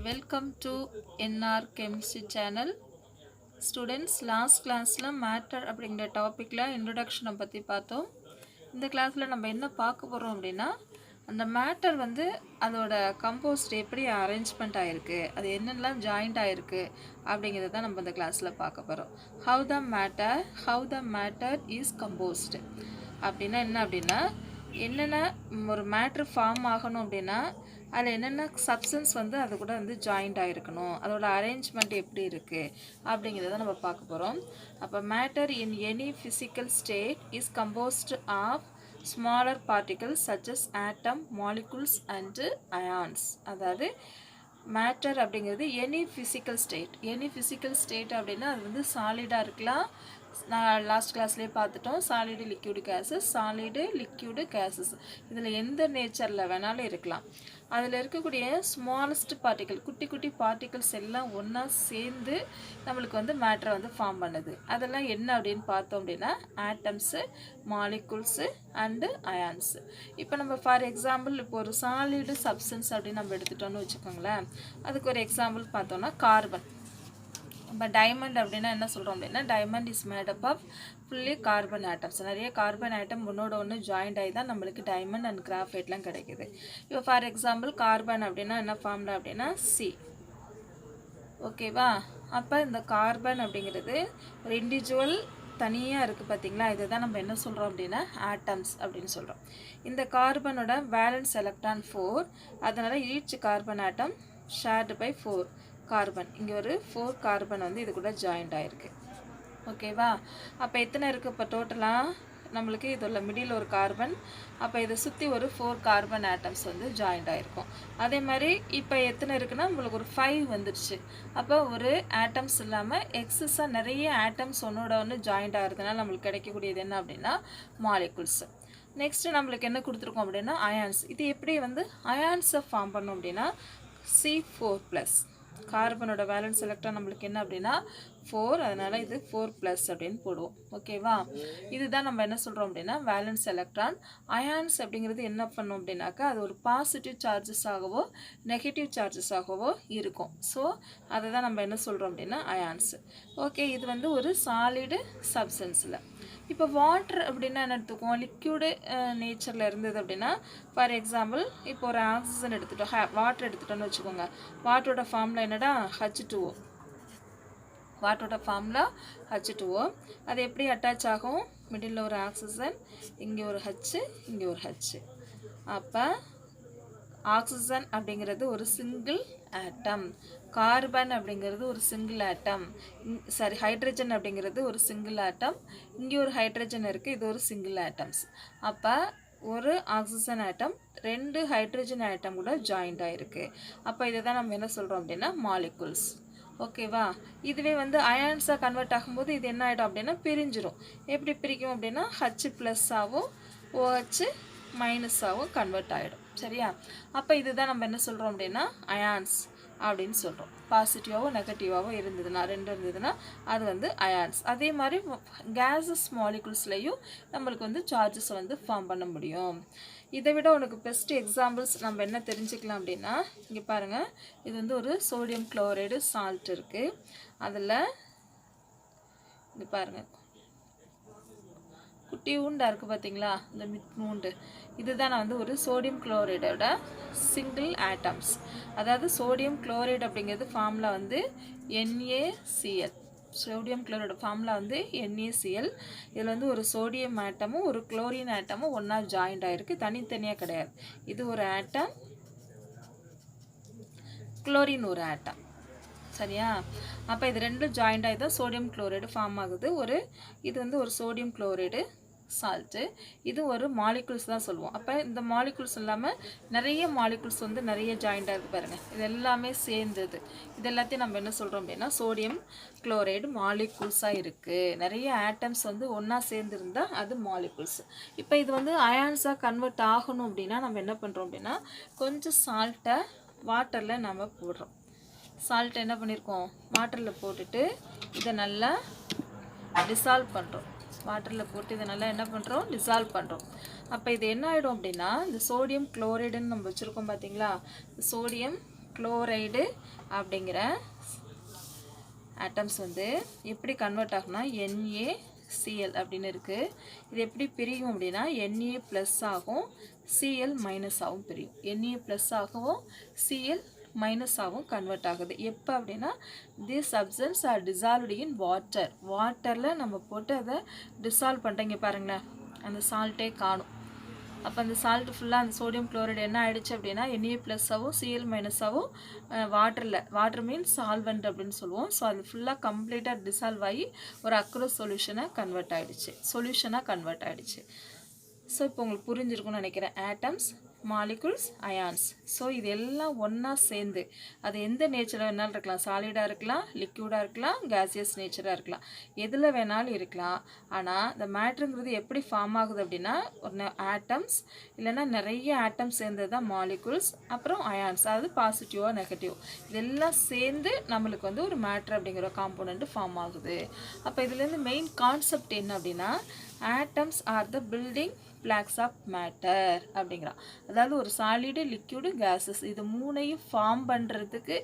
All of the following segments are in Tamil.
Welcome to NR Chemistry channel. Students, last classல matter அப்படிங்கிற டாபிக்ல இன்ட்ரோடக்ஷனை பற்றி பார்த்தோம். இந்த கிளாஸில் நம்ம என்ன பார்க்க போகிறோம் அப்படின்னா, அந்த மேட்டர் வந்து அதோட கம்போஸ்ட் எப்படி அரேஞ்ச்மெண்ட் ஆகிருக்கு, அது என்னெல்லாம் ஜாயிண்ட் ஆகிருக்கு அப்படிங்கிறத தான் நம்ம இந்த கிளாஸில் பார்க்க போகிறோம். how the matter is composed அப்படின்னா என்ன அப்படின்னா, என்னென்ன ஒரு மேட்ரு ஃபார்ம் ஆகணும் அப்படின்னா அதில் என்னென்ன சப்ஸ்டன்ஸ் வந்து அது கூட வந்து ஜாயிண்ட் ஆகிருக்கணும், அதோட அரேஞ்ச்மெண்ட் எப்படி இருக்குது அப்படிங்கிறத நம்ம பார்க்க போகிறோம். அப்போ matter in any physical state is composed of smaller particles such as atom, molecules and ions. அதாவது மேட்டர் அப்படிங்கிறது எனி ஃபிசிக்கல் ஸ்டேட் அப்படின்னா அது வந்து சாலிடாக இருக்கலாம். நான் லாஸ்ட் கிளாஸ்லேயே பார்த்துட்டோம், சாலிடு லிக்யூடு கேஸஸ் இதில் எந்த நேச்சரில் வேணாலும் இருக்கலாம். அதில் இருக்கக்கூடிய ஸ்மாலஸ்ட் பார்ட்டிகல், குட்டி பார்ட்டிகல்ஸ் எல்லாம் ஒன்றா சேர்ந்து நம்மளுக்கு வந்து மேட்டரை வந்து ஃபார்ம் பண்ணுது. அதெல்லாம் என்ன அப்படின்னு பார்த்தோம் அப்படின்னா ஆட்டம்ஸு, மாலிகுல்ஸு அண்டு அயான்ஸு. இப்போ நம்ம ஃபார் எக்ஸாம்பிள் இப்போ ஒரு சாலிடு சப்ஸ்டன்ஸ் அப்படின்னு நம்ம எடுத்துட்டோம்னு வச்சுக்கோங்களேன். அதுக்கு ஒரு எக்ஸாம்பிள் பார்த்தோன்னா கார்பன். இப்போ டைமண்ட் அப்படின்னா என்ன சொல்கிறோம் அப்படின்னா, diamond is made up of fully carbon atoms. நிறைய கார்பன் ஆட்டம் ஒன்றோட ஒன்று ஜாயிண்ட் ஆகி தான் நம்மளுக்கு டைமண்ட் அண்ட் கிராஃபைட்லாம் கிடைக்குது. இப்போ ஃபார் எக்ஸாம்பிள் கார்பன் அப்படின்னா என்ன ஃபார்ம்ல அப்படின்னா சி. ஓகேவா? அப்போ இந்த கார்பன் அப்படிங்கிறது ஒரு இண்டிவிஜுவல் தனியாக இருக்குது பார்த்தீங்களா, இதை தான் நம்ம என்ன சொல்கிறோம் அப்படின்னா ஆட்டம்ஸ் அப்படின்னு சொல்கிறோம். இந்த கார்பனோட வேலன்ஸ் எலக்ட்ரான் 4, அதனால் each carbon atom shared by 4 carbon. இங்கே ஒரு 4 கார்பன் வந்து இது கூட ஜாயிண்ட் ஆகிருக்கு. ஓகேவா? அப்போ எத்தனை இருக்குது இப்போ டோட்டலாக நம்மளுக்கு இதில் மிடில் ஒரு கார்பன், அப்போ இதை சுற்றி ஒரு 4 கார்பன் ஆட்டம்ஸ் வந்து ஜாயிண்ட் ஆகிருக்கும். அதே மாதிரி இப்போ எத்தனை இருக்குன்னா நம்மளுக்கு ஒரு 5 வந்துடுச்சு. அப்போ ஒரு ஆட்டம்ஸ் இல்லாமல் எக்ஸஸாக நிறைய ஆட்டம்ஸ் ஒன்றோட ஒன்று ஜாயிண்ட் ஆகிறதுனால நம்மளுக்கு கிடைக்கக்கூடியது என்ன அப்படின்னா மாலிகுல்ஸ். நெக்ஸ்ட்டு நம்மளுக்கு என்ன கொடுத்துருக்கோம் அப்படின்னா அயான்ஸ். இது எப்படி வந்து அயான்ஸை ஃபார்ம் பண்ணோம் அப்படின்னா C4+. கார்பனோட வேலன்ஸ் எலக்ட்ரான் நம்மளுக்கு என்ன அப்படின்னா 4, அதனால் இது 4+ அப்படின்னு போடுவோம். ஓகேவா? இதுதான் நம்ம என்ன சொல்கிறோம் அப்படின்னா வேலன்ஸ் எலக்ட்ரான். அயான்ஸ் அப்படிங்கிறது என்ன பண்ணோம் அப்படின்னாக்கா அது ஒரு பாசிட்டிவ் சார்ஜஸ் ஆகவோ நெகட்டிவ் சார்ஜஸ் ஆகவோ இருக்கும். ஸோ அதை தான் நம்ம என்ன சொல்கிறோம் அப்படின்னா அயான்ஸ். ஓகே, இது வந்து ஒரு சாலிடு சப்ஸ்டன்ஸில். இப்போ வாட்டர் அப்படின்னா என்ன எடுத்துக்குவோம், லிக்யூடு நேச்சரில் இருந்தது அப்படின்னா ஃபார் எக்ஸாம்பிள் இப்போ ஒரு ஆக்சிஜன் எடுத்துட்டோம், வாட்டர் எடுத்துட்டோன்னு வச்சுக்கோங்க. வாட்டரோட ஃபார்மில் என்னடா H2O. வாட்டரோட ஃபார்மில் H2O. அது எப்படி அட்டாச் ஆகும், மிடில் ஒரு ஆக்சிஜன், இங்கே ஒரு H, இங்கே ஒரு H. அப்போ ஆக்சிஜன் அப்படிங்கிறது ஒரு சிங்கிள் ஆட்டம், கார்பன் அப்படிங்கிறது ஒரு சிங்கிள் ஆட்டம், ஹைட்ரஜன் அப்படிங்கிறது ஒரு சிங்கிள் ஆட்டம், இங்கே ஒரு ஹைட்ரஜன் இருக்குது, இது ஒரு சிங்கிள் ஆட்டம்ஸ். அப்போ ஒரு ஆக்சிஜன் ஆட்டம் 2 ஹைட்ரஜன் ஆட்டம் கூட ஜாயிண்ட் ஆகிருக்கு. அப்போ இதை தான் நம்ம என்ன சொல்கிறோம் அப்படின்னா மாலிகுல்ஸ். ஓகேவா? இதுவே வந்து அயான்ஸாக கன்வெர்ட் ஆகும்போது இது என்ன ஆகிடும் அப்படின்னா பிரிஞ்சிடும். எப்படி பிரிக்கும் அப்படின்னா H+ஆகவும் OH- கன்வெர்ட் ஆகிடும். சரியா? அப்போ இதுதான் நம்ம என்ன சொல்கிறோம் அப்படின்னா அயான்ஸ் அப்படின்னு சொல்கிறோம். பாசிட்டிவாகவும் நெகட்டிவாகவும் இருந்ததுன்னா 2 இருந்ததுன்னா அது வந்து அயான்ஸ். அதே மாதிரி கேஸஸ் மாலிகுல்ஸ்லையும் நம்மளுக்கு வந்து சார்ஜஸ் வந்து ஃபார்ம் பண்ண முடியும். இதை விட உனக்கு பெஸ்ட் எக்ஸாம்பிள்ஸ் நம்ம என்ன தெரிஞ்சுக்கலாம் அப்படின்னா, இங்கே பாருங்கள், இது வந்து ஒரு சோடியம் குளோரைடு சால்ட் இருக்குது. அதில் இங்கே பாருங்கள் குட்டி ஊண்டாக இருக்குது பார்த்தீங்களா, இந்த மிட்மூண்டு, இதுதான் நான் வந்து ஒரு சோடியம் குளோரைடோட சிங்கிள் ஆட்டம்ஸ். அதாவது சோடியம் குளோரைடு அப்படிங்கிறது ஃபார்முலா வந்து NaCl. சோடியம் குளோரைடு ஃபார்முலா வந்து NaCl. இதில் வந்து ஒரு சோடியம் ஆட்டமும் ஒரு குளோரின் ஆட்டமும் ஒன்றா ஜாயிண்ட் ஆகிருக்கு, தனித்தனியாக கிடையாது. இது ஒரு ஆட்டம், குளோரின் ஒரு ஆட்டம். சரியா? அப்போ இது 2 ஜாயிண்ட் ஆகி தான் சோடியம் குளோரைடு ஃபார்ம் ஆகுது. இது வந்து ஒரு சோடியம் குளோரைடு சால்ட்டு, இது ஒரு மாலிகுல்ஸ் தான் சொல்லுவோம். அப்போ இந்த மாலிகுல்ஸ் இல்லாமல் நிறைய மாலிகுல்ஸ் வந்து நிறைய ஜாயிண்ட் ஆகுது பாருங்கள், இது எல்லாமே சேர்ந்தது. இது எல்லாத்தையும் நம்ம என்ன சொல்கிறோம் அப்படின்னா சோடியம் குளோரைடு மாலிகுல்ஸாக இருக்குது. நிறைய ஆட்டம்ஸ் வந்து ஒன்றா சேர்ந்துருந்தால் அது மாலிகுல்ஸ். இப்போ இது வந்து அயான்ஸாக கன்வெர்ட் ஆகணும் அப்படின்னா நம்ம என்ன பண்ணுறோம் அப்படின்னா கொஞ்சம் சால்ட்டை வாட்டரில் நம்ம போடுறோம். சால்ட் என்ன பண்ணியிருக்கோம், வாட்டரில் போட்டுட்டு இதை நல்லா டிசால்வ் பண்ணுறோம். வாட்டரில் போட்டு இதை நல்லா என்ன பண்ணுறோம், டிசால்வ் பண்ணுறோம். அப்போ இது என்ன ஆகிடும் அப்படின்னா இந்த சோடியம் குளோரைடுன்னு நம்ம வச்சுருக்கோம் பார்த்தீங்களா, சோடியம் குளோரைடு அப்படிங்கிற ஆட்டம்ஸ் வந்து எப்படி கன்வெர்ட் ஆகும்னா NaCl அப்படின்னு இருக்குது. இது எப்படி பிரியும் அப்படின்னா Na ப்ளஸ் ஆகும், Cl மைனஸ் ஆகும் பிரியும். Na ப்ளஸ் ஆகவும் Cl மைனஸ் ஆகும் கன்வெர்ட் ஆகுது. எப்போ அப்படின்னா this substance are dissolved in water. வாட்டரில் நம்ம போட்டு அதை டிசால்வ் பண்ணுறீங்க பாருங்களேன், அந்த சால்ட்டே காணும். அப்போ அந்த சால்ட் ஃபுல்லாக அந்த சோடியம் குளோரைடு என்ன ஆகிடுச்சு அப்படின்னா Na ப்ளஸ்ஸாகவும் Cl மைனஸாகவும் வாட்டர் மீன்ஸ் சால்வெண்ட் அப்படின்னு சொல்லுவோம். ஸோ அது ஃபுல்லாக கம்ப்ளீட்டாக டிசால்வ் ஆகி ஒரு அக்ரோஸ் சொல்யூஷனாக கன்வெர்ட் ஆகிடுச்சு. ஸோ இப்போ உங்களுக்கு புரிஞ்சிருக்கும்னு நினைக்கிறேன். Atoms, molecules, ions. ஸோ இது எல்லாம் ஒன்றா சேர்ந்து அது எந்த நேச்சரில் வேணாலும் இருக்கலாம், சாலிடாக இருக்கலாம், லிக்யூடாக இருக்கலாம், கேசியஸ் நேச்சராக இருக்கலாம், எதில் வேணாலும் இருக்கலாம். ஆனால் இந்த மேட்ருங்கிறது எப்படி ஃபார்ம் ஆகுது அப்படின்னா ஒரு ஆட்டம்ஸ் இல்லைன்னா நிறைய ஆட்டம்ஸ் சேர்ந்தது தான் மாலிகுல்ஸ், அப்புறம் அயான்ஸ், அதாவது பாசிட்டிவாக நெகட்டிவ் இதெல்லாம் சேர்ந்து நம்மளுக்கு வந்து ஒரு மேட்ரு அப்படிங்கிற காம்போனண்ட்டு ஃபார்ம் ஆகுது. அப்போ இதுலேருந்து மெயின் கான்செப்ட் என்ன அப்படின்னா atoms are the building blocks of matter அப்படிங்கிறான். அதாவது ஒரு சாலிடு, லிக்யூடு, கேஸஸ் இது மூணையும் ஃபார்ம் பண்ணுறதுக்கு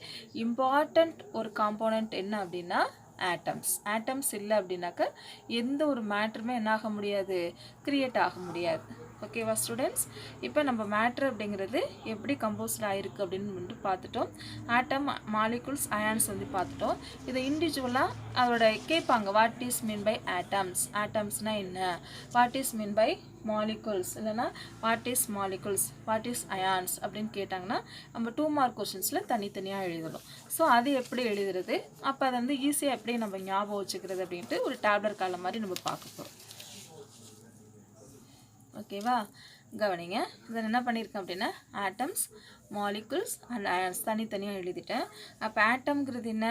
இம்பார்ட்டண்ட் ஒரு காம்போனண்ட் என்ன அப்படின்னா ஆட்டம்ஸ் இல்லை அப்படின்னாக்க எந்த ஒரு மேட்டருமே என்ன ஆக முடியாது, கிரியேட் ஆக முடியாது. ஓகேவா ஸ்டூடெண்ட்ஸ்? இப்போ நம்ம மேட்ரு அப்படிங்கிறது எப்படி கம்போஸ்ட் ஆகிருக்கு அப்படின்னு வந்துட்டு பார்த்துட்டோம். ஆட்டம், மாலிகுல்ஸ், அயான்ஸ் வந்து பார்த்துட்டோம். இதை இண்டிவிஜுவலாக அதோட கேட்பாங்க, வாட் இஸ் மீன் பை ஆட்டம்ஸ்னால் என்ன, what is mean by molecules, இல்லைனா what is molecules, what is ions அப்படின்னு கேட்டாங்கன்னா நம்ம 2 மார்க் கொஷின்ஸில் தனித்தனியாக எழுதணும். ஸோ அது எப்படி எழுதுறது, அப்போ அதை வந்து ஈஸியாக எப்படி நம்ம ஞாபகம் வச்சுக்கிறது அப்படின்ட்டு ஒரு டேப்லெட் காலம் மாதிரி நம்ம பார்க்க போகிறோம். ஓகேவா? கவனிங்க, இதில் என்ன பண்ணியிருக்கேன் அப்படின்னா ஆட்டம்ஸ், மாலிகுல்ஸ் அண்ட் அயன்ஸ் தனித்தனியாக எழுதிட்டேன். அப்போ ஆட்டம்ங்கிறது என்ன,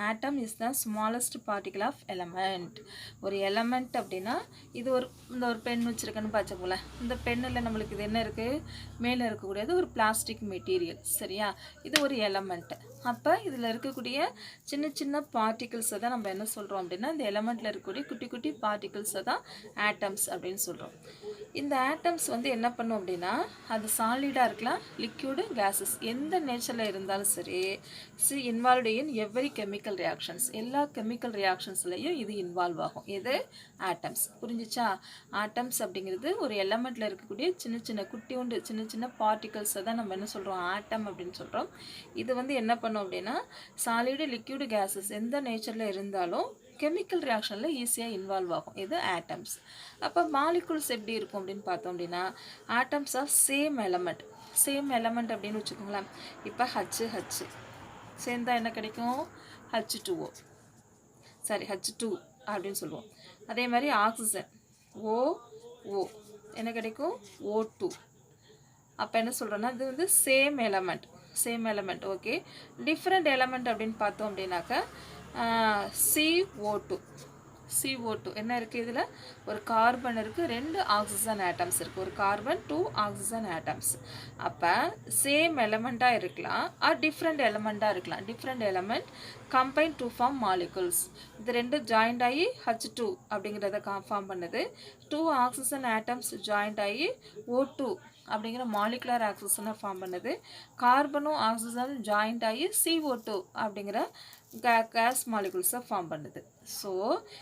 atom is the smallest particle of element. ஒரு எலமெண்ட் அப்படின்னா இது இந்த ஒரு பென் வச்சுருக்கேன்னு பார்த்த போல, இந்த பெண்ணில் நம்மளுக்கு இது என்ன இருக்குது, மேலே இருக்கக்கூடியது ஒரு பிளாஸ்டிக் மெட்டீரியல், சரியா? இது ஒரு எலமெண்ட்டு. அப்போ இதில் இருக்கக்கூடிய சின்ன சின்ன பார்ட்டிகிள்ஸை தான் நம்ம என்ன சொல்கிறோம் அப்படின்னா இந்த எலமெண்ட்டில் இருக்கக்கூடிய குட்டி குட்டி பார்ட்டிகிள்ஸை தான் ஆட்டம்ஸ் அப்படின்னு சொல்கிறோம். இந்த ஆட்டம்ஸ் வந்து என்ன பண்ணும் அப்படின்னா அது சாலிடாக இருக்கலாம், லிக்யூடு, கேஸஸ் எந்த நேச்சரில் இருந்தாலும் சரி, involved in every chemical reactions, எல்லா கெமிக்கல் ரியாக்ஷன்ஸ்லையும் இது இன்வால்வ் ஆகும். இது ஆட்டம்ஸ். புரிஞ்சிச்சா? ஆட்டம்ஸ் அப்படிங்கிறது ஒரு எலமெண்ட்டில் இருக்கக்கூடிய சின்ன சின்ன பார்ட்டிகல்ஸை தான் நம்ம என்ன சொல்கிறோம், ஆட்டம் அப்படின்னு சொல்கிறோம். இது வந்து என்ன பண்ணும் அப்படின்னா சாலிடு, லிக்யூடு, கேஸஸ் எந்த நேச்சரில் இருந்தாலும் கெமிக்கல் ரியாக்ஷனில் ஈஸியாக இன்வால்வ் ஆகும். இது ஆட்டம்ஸ். அப்போ மாலிகுல்ஸ் எப்படி இருக்கும் அப்படின்னு பார்த்தோம் அப்படின்னா ஆட்டம்ஸ் ஆஃப் சேம் எலமெண்ட் அப்படின்னு வச்சுக்கோங்களேன். இப்போ H சேர்ந்தால் என்ன கிடைக்கும், H2O அப்படின்னு சொல்லுவோம். அதே மாதிரி ஆக்சிஜன் OO என்ன கிடைக்கும், O2. அப்போ என்ன சொல்கிறோன்னா இது வந்து same element. Okay, different element அப்படின்னு பார்த்தோம் அப்படின்னாக்கா CO2 என்ன இருக்குது, இதில் ஒரு கார்பன் இருக்குது, 2 ஆக்சிஜன் ஆட்டம்ஸ் இருக்குது, ஒரு கார்பன் 2 ஆக்சிஜன் ஆட்டம்ஸ். அப்போ சேம் எலமெண்ட்டாக இருக்கலாம், different element combine to form molecules. இது 2 ஜாயிண்ட் ஆகி H2 அப்படிங்கிறத ஃபார்ம் பண்ணுது. 2 ஆக்சிஜன் ஆட்டம்ஸ் ஜாயிண்ட் ஆகி O2 அப்படிங்கிற மாலிகுலர் ஆக்சிஜனை ஃபார்ம் பண்ணுது. கார்பனும் ஆக்சிஜனும் ஜாயிண்ட் ஆகி CO2 அப்படிங்கிற கேஸ் மாலிகுல்ஸை ஃபார்ம் பண்ணுது. ஸோ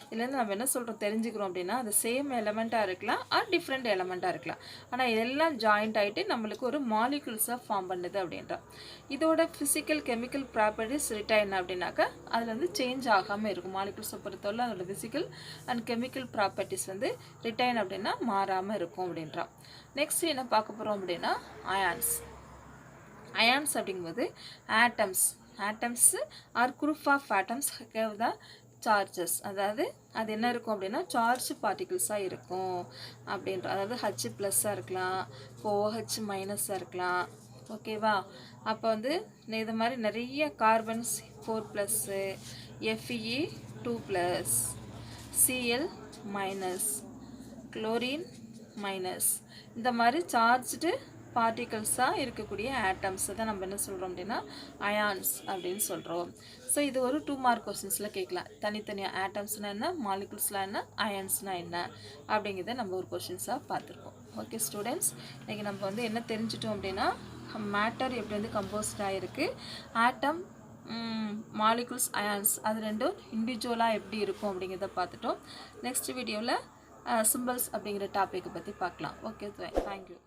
இதுலேருந்து நம்ம என்ன சொல்கிறோம் தெரிஞ்சுக்கிறோம் அப்படின்னா அது சேம் எலமெண்ட்டாக இருக்கலாம், டிஃப்ரெண்ட் எலமெண்ட்டாக இருக்கலாம், ஆனால் இதெல்லாம் ஜாயிண்ட் ஆகிட்டு நம்மளுக்கு ஒரு மாலிகுல்ஸை ஃபார்ம் பண்ணுது அப்படின்றோம். இதோட ஃபிசிக்கல் கெமிக்கல் ப்ராப்பர்ட்டிஸ் ரிட்டைன் அப்படின்னாக்கா அதில் வந்து சேஞ்ச் ஆகாமல் இருக்கும். மாலிகுல்ஸை பொறுத்தவரை அதோட ஃபிசிக்கல் அண்ட் கெமிக்கல் ப்ராப்பர்ட்டிஸ் வந்து ரிட்டைன் அப்படின்னா மாறாமல் இருக்கும் அப்படின்றோம். நெக்ஸ்ட் என்ன பார்க்க போகிறோம் அப்படின்னா அயான்ஸ் அப்படிங்கும்போது atoms are group of atoms have the charges. அதாவது அது என்ன இருக்கும் அப்படின்னா சார்ஜ் பார்ட்டிகிள்ஸாக இருக்கும் அப்படின்ற, அதாவது H+ இருக்கலாம், OH- இருக்கலாம். ஓகேவா? அப்போ வந்து இது மாதிரி நிறைய கார்பன்ஸ் 4+, Fe 2+, Cl-, குளோரின் -, இந்த மாதிரி சார்ஜ்டு பார்ட்டிகல்ஸாக இருக்கக்கூடிய ஆட்டம்ஸை தான் நம்ம என்ன சொல்கிறோம் அப்படின்னா அயான்ஸ் அப்படின்னு சொல்கிறோம். ஸோ இது ஒரு 2 மார்க் கொஸ்டின்ஸில் கேட்கலாம். தனித்தனியாக ஆட்டம்ஸ்னால் என்ன, மாலிகுல்ஸ்லாம் என்ன, அயான்ஸ்னால் என்ன அப்படிங்கிறத நம்ம ஒரு கொஸ்டின்ஸாக பார்த்துருக்கோம். ஓகே ஸ்டூடெண்ட்ஸ், இன்றைக்கி நம்ம வந்து என்ன தெரிஞ்சிட்டோம் அப்படின்னா மேட்டர் எப்படி வந்து கம்போஸ்ட் ஆகிருக்கு, ஆட்டம், மாலிகுல்ஸ், அயான்ஸ் அது ரெண்டும் இண்டிவிஜுவலாக எப்படி இருக்கும் அப்படிங்கிறத பார்த்துட்டோம். நெக்ஸ்ட் வீடியோவில் சிம்பிள்ஸ் அப்படிங்கிற டாப்பிக்கை பற்றி பார்க்கலாம். Okay, thank you.